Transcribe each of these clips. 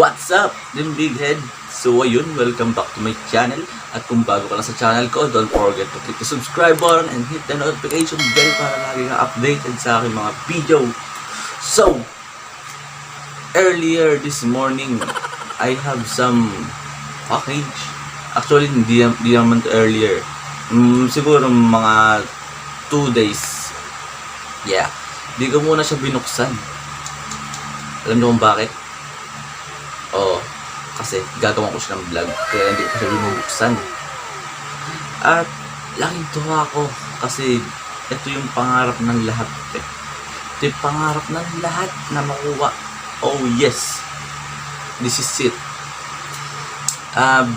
What's up, them big head? So ayun, welcome back to my channel. At kung bago ka lang sa channel ko, don't forget to click the subscribe button and hit the notification bell para lagi ka updated sa aking mga video. So, earlier this morning, I have some package. Actually, hindi naman to earlier. Siguro mga 2 days. Yeah, di ko muna siya binuksan. Alam niyo kung bakit? Kasi gagawa ko siya ng vlog, kaya hindi ko siya binubuksan. At laking tuwa ako kasi ito yung pangarap ng lahat. Ito yung pangarap ng lahat na makuha. Oh yes, this is it.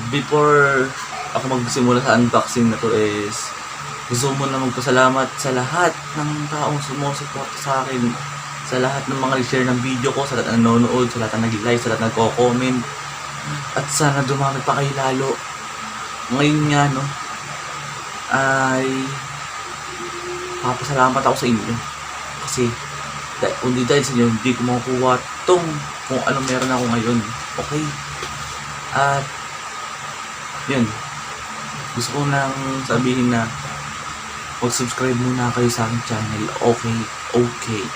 Before ako magsimula sa unboxing na to is gusto mo na magpasalamat sa lahat ng taong sumusuporta sa akin, sa lahat ng mga share ng video ko, sa lahat ng nanonood, sa lahat ng nag-like, sa lahat ng nagko-comment. At sana dumami pa kayo lalo. Ngayon nga, no, ay papasalamat ako sa inyo. Kasi kundi dahil sa inyo, hindi ko makukuha tong kung ano meron ako ngayon. Okay? At yun, gusto ko nang sabihin na mag-subscribe muna kayo sa aking channel. Okay.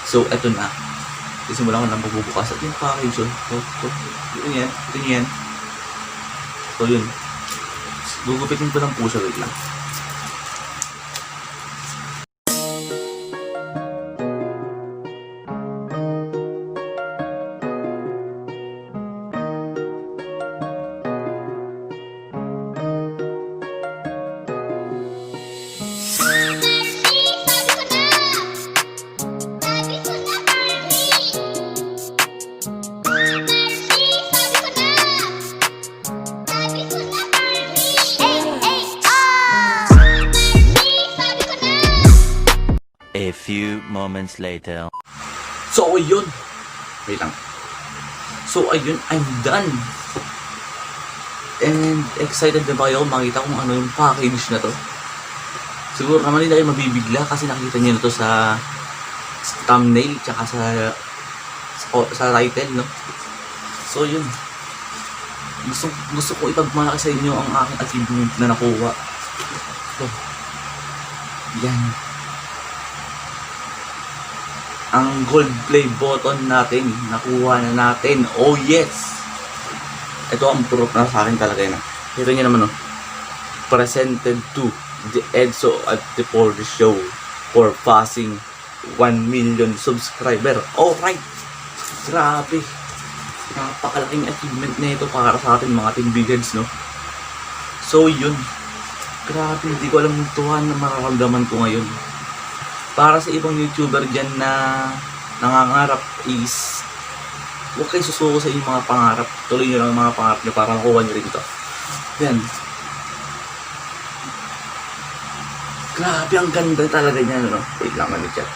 So, eto na. Simulan ko lang pagbubukas at yung package yun. Ito yan. So yun. Gugupitin ko lang po siya. Wait lang. A few moments later. So ayun. Wait lang. So ayun, I'm done. And excited na ba kayo makita kung ano yung package na to? Siguro naman hindi tayo mabibigla kasi nakita niyo na to sa thumbnail tsaka sa title, no? So yun. Gusto ko ipagmalaki sa inyo ang aking achievement na nakuha. So, yan. Ang gold play button natin, nakuha na natin. Oh yes! Ito ang proof na sa akin talaga yun. Ito nyo naman, presented to the EDSO at the for the show for passing 1 million subscriber. Alright! Grabe! Napakalaking achievement na ito para sa atin mga tinbigans, no? So yun. Grabe, hindi ko alam yung tuwan na mararamdaman ko ngayon. Para sa ibang YouTuber dyan na nangangarap is huwag kayo susuko sa inyong mga pangarap. Tuloy nyo lang ang mga pangarap nyo para makuha nyo rin ito. Yan. Grabe, ang ganda talaga niya, no? Wait lang, chat.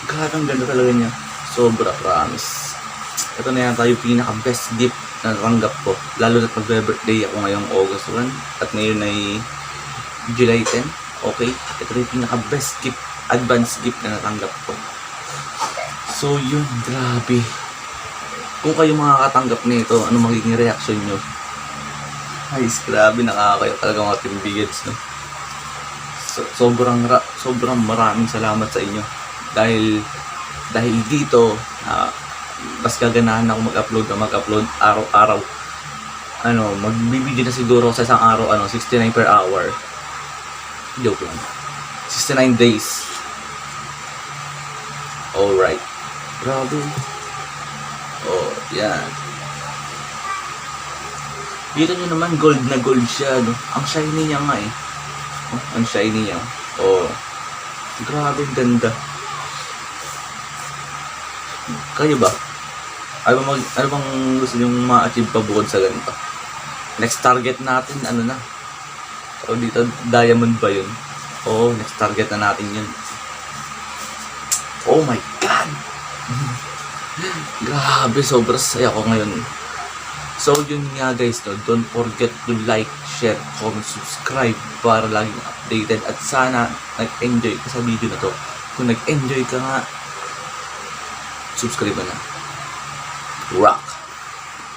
Grabe, ang ganda talaga niya. Sobra, promise. Ito na yan tayo pinaka-best gift na natanggap ko. Lalo na't magbe-birthday ako ngayong August 1. At ngayon ay July 10. Okay? Ito na yung pinaka-best gift, advance gift na natanggap ko. So yun, grabe. Kung kayo makakatanggap nito, ano magiging reaction nyo? Guys, grabe, nakakaya talaga mga timbigets, no? Sobrang maraming salamat sa inyo. Dahil dito, mas gaganahan ako mag-upload araw-araw. Magbibigyan na siguro sa isang araw, 69 per hour. Joke lang. 69 days. Alright. Grabe. Oh, yan. Dito nyo naman, gold na gold siya, no? Ang shiny niya nga, eh. Oh, ang shiny niya. Oh. Grabe, ganda. Kayo ba? Ano bang gusto nyo ma-achieve pa bukod sa ganito? Next target natin, ano na? O dito, diamond ba yun? Oh, next target na natin yun. Oh my God! Grabe, sobrang saya ko ngayon. So, yun nga guys, no? Don't forget to like, share, comment, subscribe para laging updated. At sana nag-enjoy ka sa video na to. Kung nag-enjoy ka nga, subscribe na. Rock!